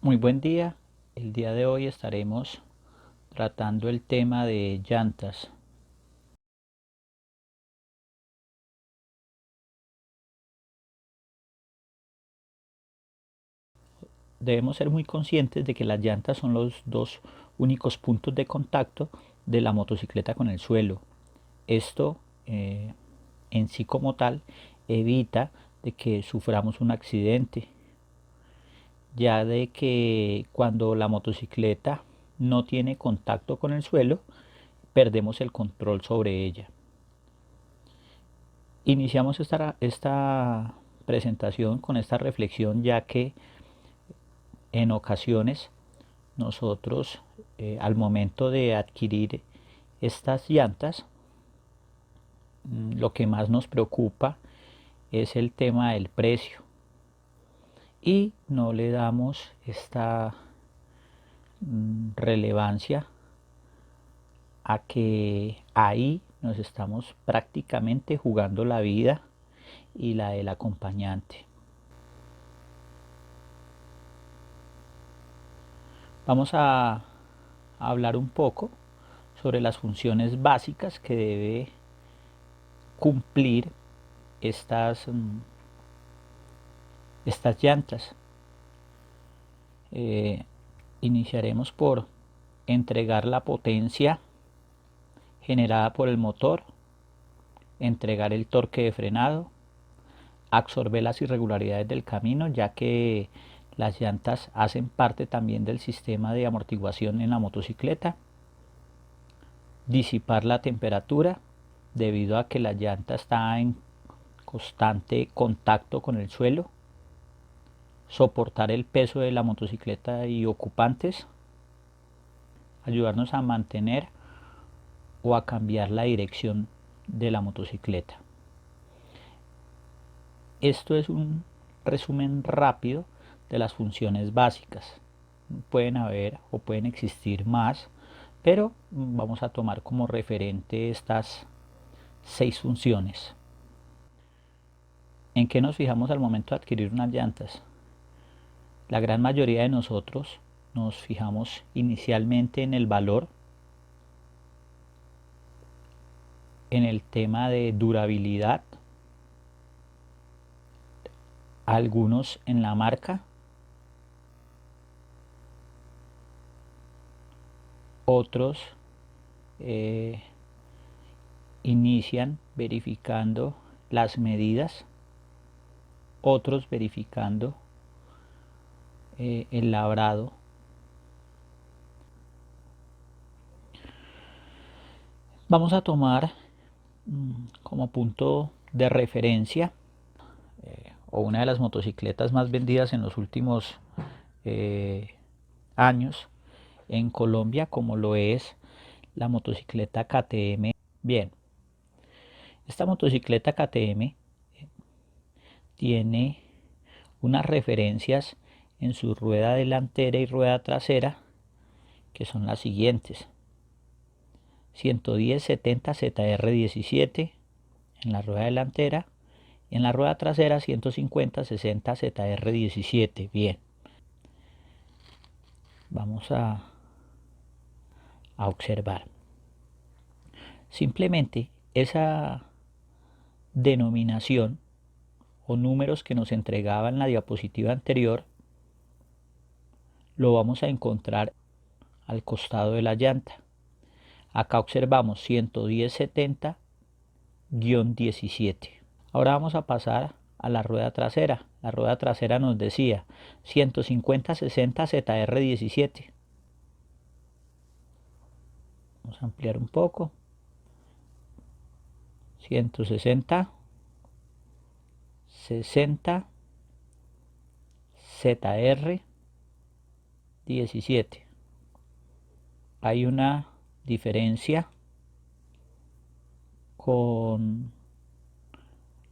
Muy buen día. El día de hoy estaremos tratando el tema de llantas. Debemos ser muy conscientes de que las llantas son los dos únicos puntos de contacto de la motocicleta con el suelo. Esto en sí como tal evita de que suframos un accidente, ya de que cuando la motocicleta no tiene contacto con el suelo, perdemos el control sobre ella. Iniciamos esta presentación con esta reflexión, ya que en ocasiones nosotros al momento de adquirir estas llantas, lo que más nos preocupa es el tema del precio y no le damos esta relevancia a que ahí nos estamos prácticamente jugando la vida y la del acompañante. Vamos a hablar un poco sobre las funciones básicas que debe cumplir estas llantas. Eh, Iniciaremos por entregar la potencia generada por el motor, entregar el torque de frenado, absorber las irregularidades del camino, ya que las llantas hacen parte también del sistema de amortiguación en la motocicleta, disipar la temperatura debido a que la llanta está en constante contacto con el suelo, soportar el peso de la motocicleta y ocupantes, ayudarnos a mantener o a cambiar la dirección de la motocicleta. Esto es un resumen rápido de las funciones básicas. Pueden haber o pueden existir más, pero vamos a tomar como referente estas 6 funciones. ¿En qué nos fijamos al momento de adquirir unas llantas? La gran mayoría de nosotros nos fijamos inicialmente en el valor, en el tema de durabilidad, algunos en la marca, otros eh, inician verificando las medidas, otros verificando el labrado. Vamos a tomar como punto de referencia o una de las motocicletas más vendidas en los últimos años en Colombia, como lo es la motocicleta KTM. Bien, esta motocicleta KTM tiene unas referencias en su rueda delantera y rueda trasera que son las siguientes: 110/70 ZR17 en la rueda delantera y en la rueda trasera 150/60 ZR17. Bien, vamos a observar. Simplemente esa denominación o números que nos entregaba en la diapositiva anterior lo vamos a encontrar al costado de la llanta. Acá observamos 110/70-17. Ahora vamos a pasar a la rueda trasera. La rueda trasera nos decía 150/60 ZR17. Vamos a ampliar un poco. 160/60 ZR17. Hay una diferencia con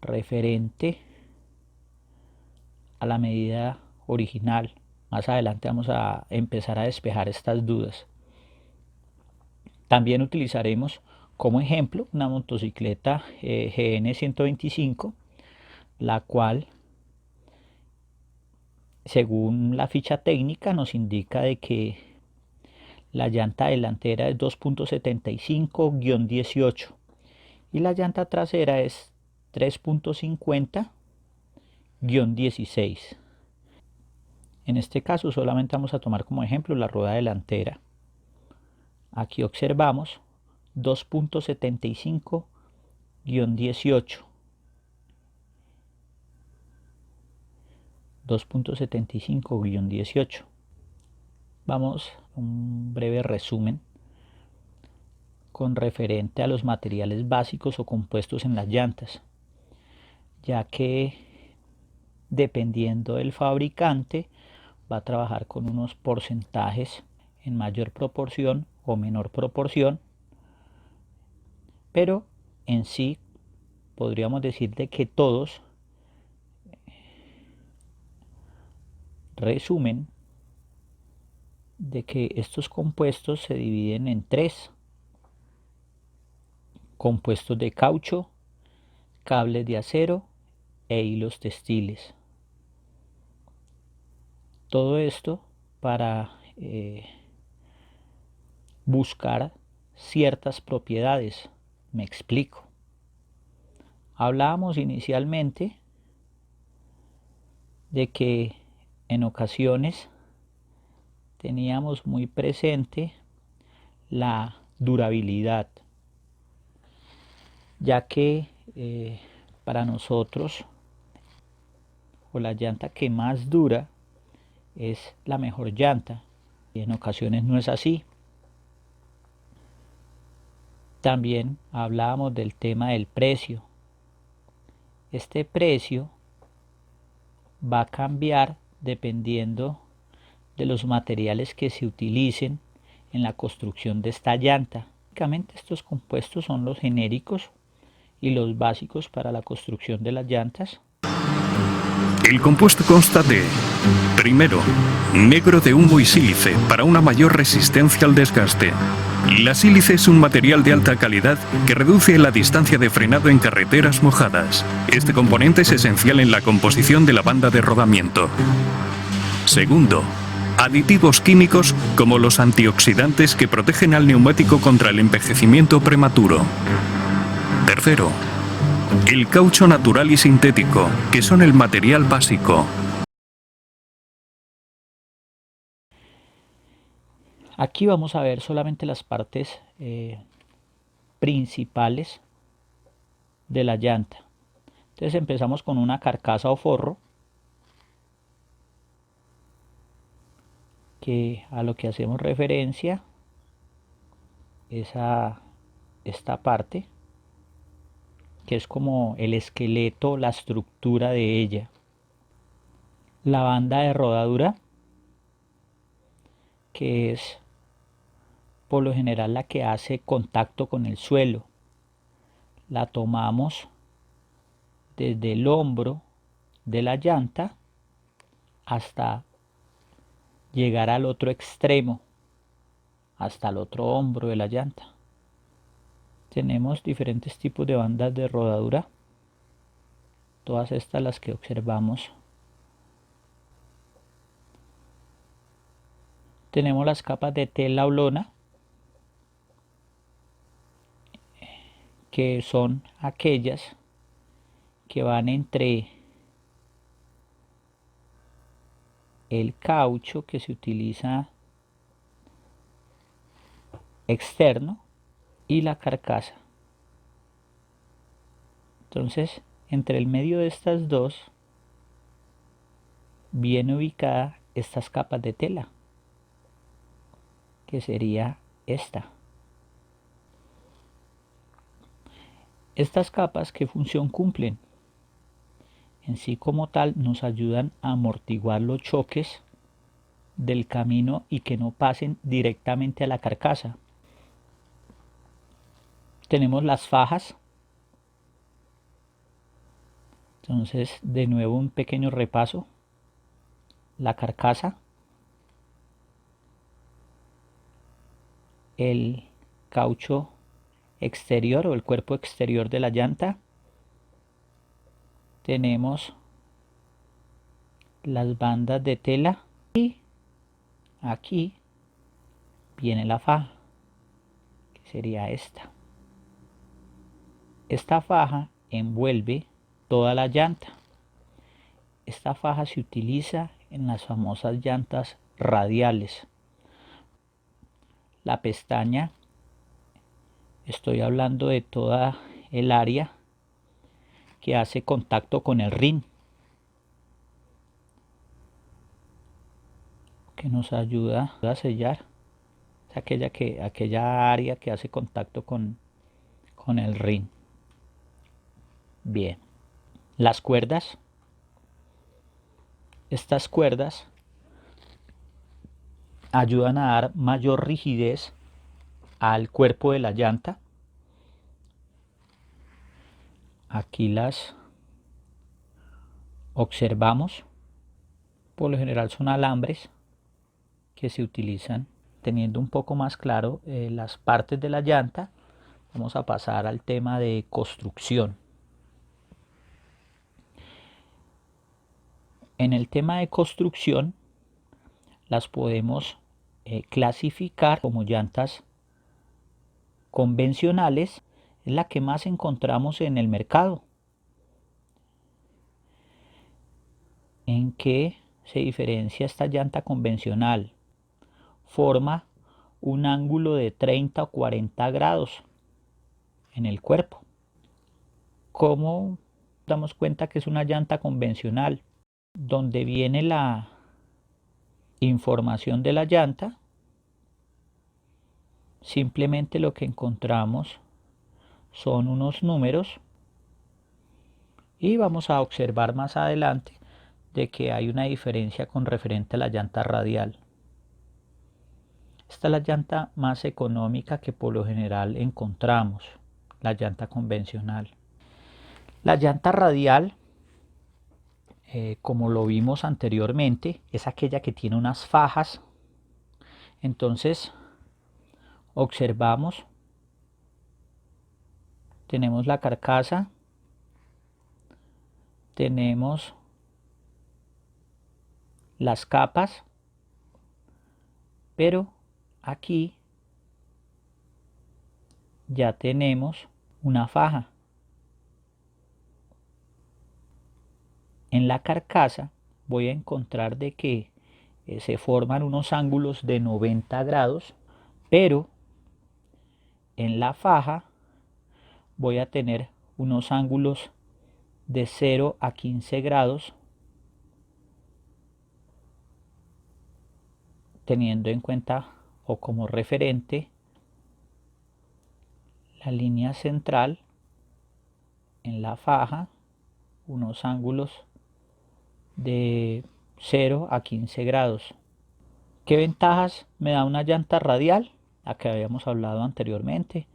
referente a la medida original. Más adelante vamos a empezar a despejar estas dudas. También utilizaremos como ejemplo una motocicleta GN 125, la cual según la ficha técnica nos indica de que la llanta delantera es 2.75-18 y la llanta trasera es 3.50-16. En este caso solamente vamos a tomar como ejemplo la rueda delantera. Aquí observamos 2.75-18. 2.75-18. Vamos a un breve resumen con referente a los materiales básicos o compuestos en las llantas, ya que dependiendo del fabricante va a trabajar con unos porcentajes en mayor proporción o menor proporción, pero en sí podríamos decir de que todos resumen de que estos compuestos se dividen en tres: compuestos de caucho, cables de acero e hilos textiles. Todo esto para buscar ciertas propiedades. Me explico. Hablábamos inicialmente de que en ocasiones teníamos muy presente la durabilidad, ya que para nosotros, o la llanta que más dura es la mejor llanta, y en ocasiones no es así. También hablábamos del tema del precio. Este precio va a cambiar dependiendo de los materiales que se utilicen en la construcción de esta llanta. Básicamente estos compuestos son los genéricos y los básicos para la construcción de las llantas. El compuesto consta de: primero, negro de humo y sílice para una mayor resistencia al desgaste. La sílice es un material de alta calidad que reduce la distancia de frenado en carreteras mojadas. Este componente es esencial en la composición de la banda de rodamiento. Segundo, aditivos químicos como los antioxidantes que protegen al neumático contra el envejecimiento prematuro. Tercero, el caucho natural y sintético, que son el material básico. Aquí vamos a ver solamente las partes principales de la llanta. Entonces empezamos con una carcasa o forro, que a lo que hacemos referencia es a esta parte, que es como el esqueleto, la estructura de ella. La banda de rodadura, que es por lo general la que hace contacto con el suelo. La tomamos desde el hombro de la llanta hasta llegar al otro extremo, hasta el otro hombro de la llanta. Tenemos diferentes tipos de bandas de rodadura, todas estas las que observamos. Tenemos las capas de tela o lona, que son aquellas que van entre el caucho que se utiliza externo y la carcasa. Entonces, entre el medio de estas dos viene ubicada estas capas de tela, que sería esta. Estas capas, ¿qué función cumplen? En sí como tal nos ayudan a amortiguar los choques del camino y que no pasen directamente a la carcasa. Tenemos las fajas. Entonces, de nuevo un pequeño repaso. La carcasa, el caucho exterior o el cuerpo exterior de la llanta. Tenemos las bandas de tela y aquí viene la faja, que sería esta. Esta faja envuelve toda la llanta. Esta faja se utiliza en las famosas llantas radiales. La pestaña, estoy hablando de toda el área que hace contacto con el rin, que nos ayuda a sellar. Es aquella área que hace contacto con el rin. Bien, las cuerdas. Estas cuerdas ayudan a dar mayor rigidez al cuerpo de la llanta. Aquí las observamos. Por lo general son alambres que se utilizan. Teniendo un poco más claro las partes de la llanta, vamos a pasar al tema de construcción. En el tema de construcción las podemos clasificar como llantas convencionales, es la que más encontramos en el mercado. ¿En qué se diferencia esta llanta convencional? Forma un ángulo de 30 o 40 grados en el cuerpo. ¿Cómo damos cuenta que es una llanta convencional? Donde viene la información de la llanta, simplemente lo que encontramos son unos números y vamos a observar más adelante de que hay una diferencia con referente a la llanta radial. Esta es la llanta más económica que por lo general encontramos, la llanta convencional. La llanta radial, como lo vimos anteriormente, es aquella que tiene unas fajas. Entonces observamos, tenemos la carcasa, tenemos las capas, pero aquí ya tenemos una faja. En la carcasa voy a encontrar de que se forman unos ángulos de 90 grados, pero en la faja voy a tener unos ángulos de 0 a 15 grados, teniendo en cuenta o como referente la línea central en la faja, unos ángulos de 0 a 15 grados. ¿Qué ventajas me da una llanta radial? La que habíamos hablado anteriormente.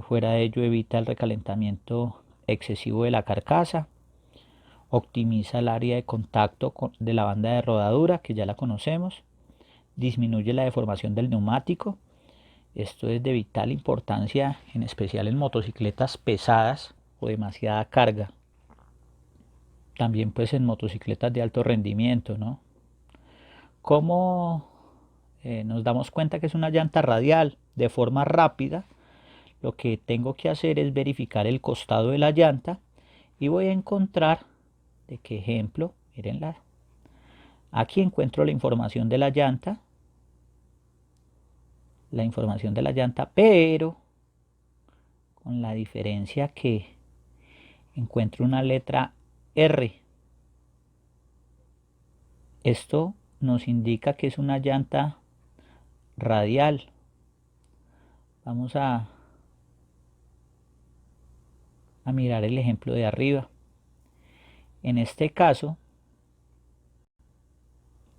Fuera de ello, evita el recalentamiento excesivo de la carcasa, optimiza el área de contacto de la banda de rodadura, que ya la conocemos, disminuye la deformación del neumático. Esto es de vital importancia, en especial en motocicletas pesadas o demasiada carga. También pues en motocicletas de alto rendimiento, ¿no? ¿Cómo nos damos cuenta que es una llanta radial? De forma rápida, lo que tengo que hacer es verificar el costado de la llanta y voy a encontrar, de qué ejemplo, mírenla. Aquí encuentro la información de la llanta, pero con la diferencia que encuentro una letra R. Esto nos indica que es una llanta radial. Vamos a mirar el ejemplo de arriba. En este caso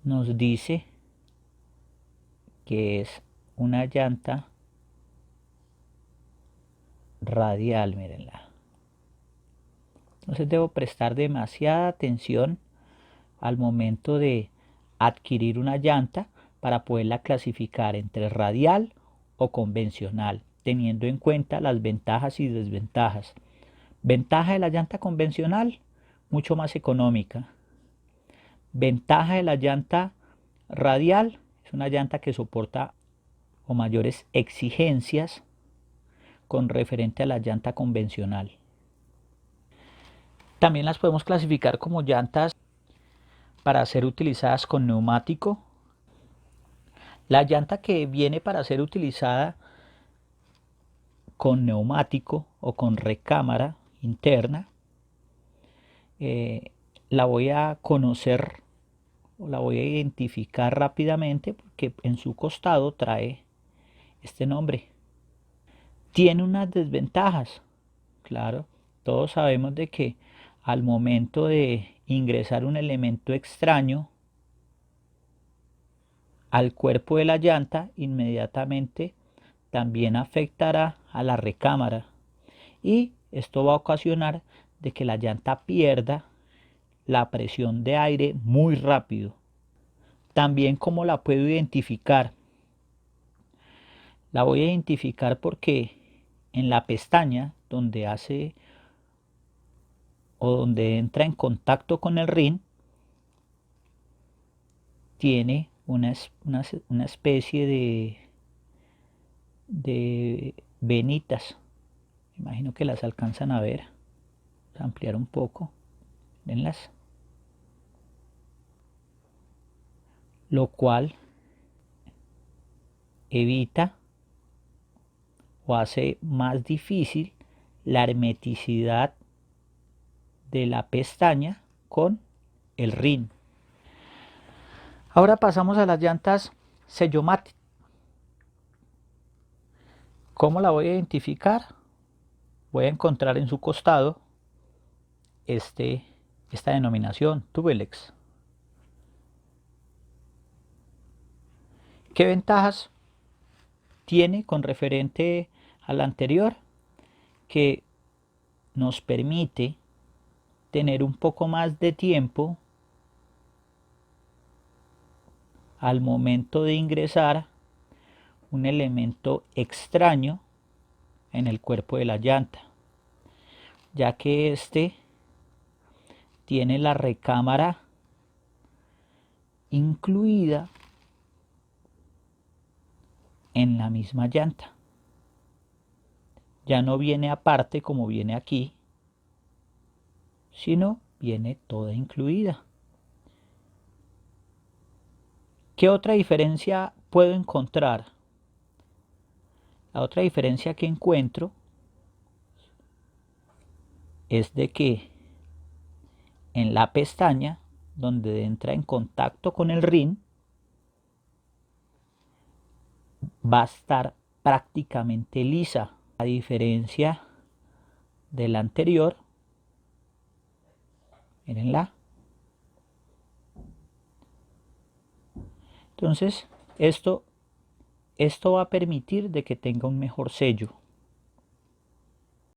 nos dice que es una llanta radial, mírenla. Entonces debo prestar demasiada atención al momento de adquirir una llanta para poderla clasificar entre radial o convencional, teniendo en cuenta las ventajas y desventajas. Ventaja de la llanta convencional, mucho más económica. Ventaja de la llanta radial: es una llanta que soporta o mayores exigencias con referente a la llanta convencional. También las podemos clasificar como llantas para ser utilizadas con neumático. La llanta que viene para ser utilizada con neumático o con recámara interna, la voy a conocer o la voy a identificar rápidamente porque en su costado trae este nombre. Tiene unas desventajas, claro, todos sabemos de que al momento de ingresar un elemento extraño al cuerpo de la llanta, inmediatamente también afectará a la recámara, y esto va a ocasionar de que la llanta pierda la presión de aire muy rápido. También, ¿cómo la puedo identificar? La voy a identificar porque en la pestaña donde hace o donde entra en contacto con el rin tiene una especie de venitas. Imagino que las alcanzan a ver. Vamos a ampliar un poco. Venlas. Lo cual evita o hace más difícil la hermeticidad de la pestaña con el rin. Ahora pasamos a las llantas sello mate. ¿Cómo la voy a identificar? Voy a encontrar en su costado esta denominación, Tubelex. ¿Qué ventajas tiene con referente a la anterior? Que nos permite tener un poco más de tiempo al momento de ingresar un elemento extraño en el cuerpo de la llanta, ya que este tiene la recámara incluida en la misma llanta. Ya no viene aparte como viene aquí, sino viene toda incluida. ¿Qué otra diferencia puedo encontrar? La otra diferencia que encuentro es de que en la pestaña donde entra en contacto con el rin va a estar prácticamente lisa, a diferencia de la anterior. Mírenla. Entonces esto va a permitir de que tenga un mejor sello.